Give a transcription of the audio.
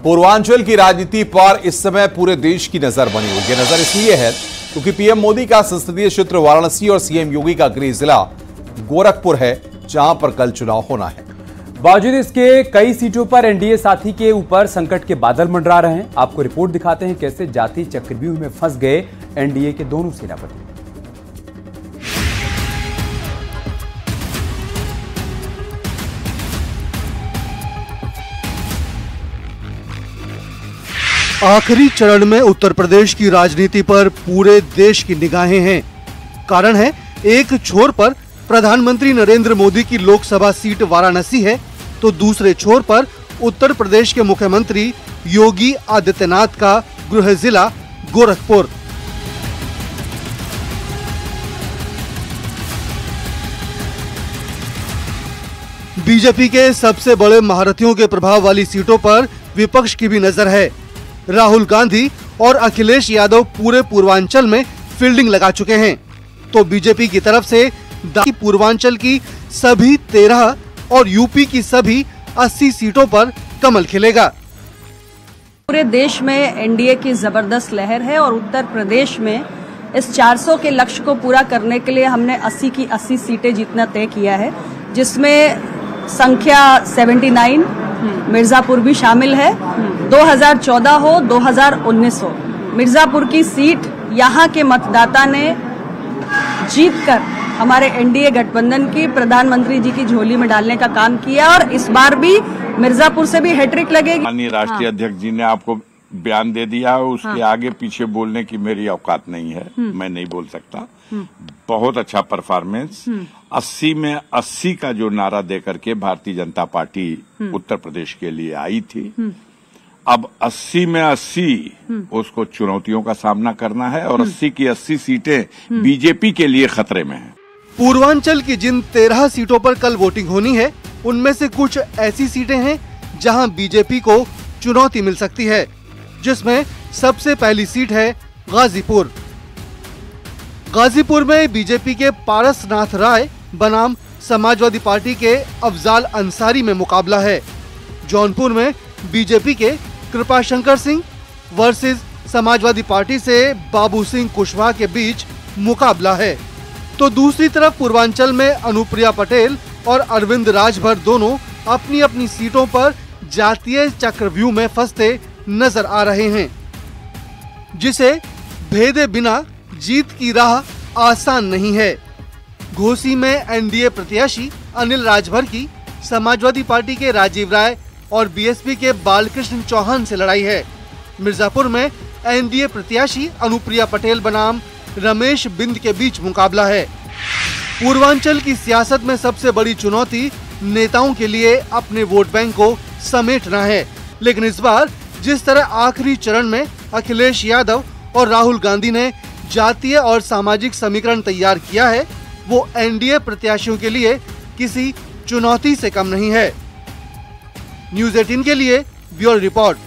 पूर्वांचल की राजनीति पर इस समय पूरे देश की नजर बनी हुई है। नजर इसलिए है क्योंकि पीएम मोदी का संसदीय क्षेत्र वाराणसी और सीएम योगी का गृह जिला गोरखपुर है, जहां पर कल चुनाव होना है। बावजूद इसके कई सीटों पर एनडीए साथी के ऊपर संकट के बादल मंडरा रहे हैं। आपको रिपोर्ट दिखाते हैं कैसे जाति चक्रव्यूह में फंस गए एनडीए के दोनों सेनापति। आखिरी चरण में उत्तर प्रदेश की राजनीति पर पूरे देश की निगाहें हैं। कारण है, एक छोर पर प्रधानमंत्री नरेंद्र मोदी की लोकसभा सीट वाराणसी है, तो दूसरे छोर पर उत्तर प्रदेश के मुख्यमंत्री योगी आदित्यनाथ का गृह जिला गोरखपुर। बीजेपी के सबसे बड़े महारथियों के प्रभाव वाली सीटों पर विपक्ष की भी नजर है। राहुल गांधी और अखिलेश यादव पूरे पूर्वांचल में फील्डिंग लगा चुके हैं, तो बीजेपी की तरफ से पूर्वांचल की सभी 13 और यूपी की सभी 80 सीटों पर कमल खिलेगा। पूरे देश में एनडीए की जबरदस्त लहर है और उत्तर प्रदेश में इस 400 के लक्ष्य को पूरा करने के लिए हमने 80 की 80 सीटें जीतना तय किया है, जिसमें संख्या 79 मिर्जापुर भी शामिल है। 2014 हो 2019 हो, मिर्जापुर की सीट यहाँ के मतदाता ने जीतकर हमारे एनडीए गठबंधन की प्रधानमंत्री जी की झोली में डालने का काम किया और इस बार भी मिर्जापुर से भी हैट्रिक लगेगी। माननीय राष्ट्रीय अध्यक्ष जी ने आपको बयान दे दिया, उसके आगे पीछे बोलने की मेरी औकात नहीं है, मैं नहीं बोल सकता। बहुत अच्छा परफॉर्मेंस। 80 में 80 का जो नारा देकर के भारतीय जनता पार्टी उत्तर प्रदेश के लिए आई थी, अब 80 में 80 उसको चुनौतियों का सामना करना है और 80 की 80 सीटें बीजेपी के लिए खतरे में हैं। पूर्वांचल की जिन 13 सीटों पर कल वोटिंग होनी है, उनमें से कुछ ऐसी सीटें हैं जहां बीजेपी को चुनौती मिल सकती है, जिसमें सबसे पहली सीट है गाजीपुर। गाजीपुर में बीजेपी के पारसनाथ राय बनाम समाजवादी पार्टी के अफजाल अंसारी में मुकाबला है। जौनपुर में बीजेपी के कृपाशंकर सिंह वर्सेस समाजवादी पार्टी से बाबू सिंह कुशवाहा के बीच मुकाबला है, तो दूसरी तरफ पूर्वांचल में अनुप्रिया पटेल और अरविंद राजभर दोनों अपनी अपनी सीटों पर जातीय चक्रव्यूह में फंसते नजर आ रहे हैं, जिसे भेदे बिना जीत की राह आसान नहीं है। घोसी में एनडीए प्रत्याशी अनिल राजभर की समाजवादी पार्टी के राजीव राय और बीएसपी के बालकृष्ण चौहान से लड़ाई है। मिर्जापुर में एनडीए प्रत्याशी अनुप्रिया पटेल बनाम रमेश बिंद के बीच मुकाबला है। पूर्वांचल की सियासत में सबसे बड़ी चुनौती नेताओं के लिए अपने वोट बैंक को समेटना है, लेकिन इस बार जिस तरह आखिरी चरण में अखिलेश यादव और राहुल गांधी ने जातीय और सामाजिक समीकरण तैयार किया है, वो एनडीए प्रत्याशियों के लिए किसी चुनौती से कम नहीं है। न्यूज़ 18 के लिए ब्यूरो रिपोर्ट।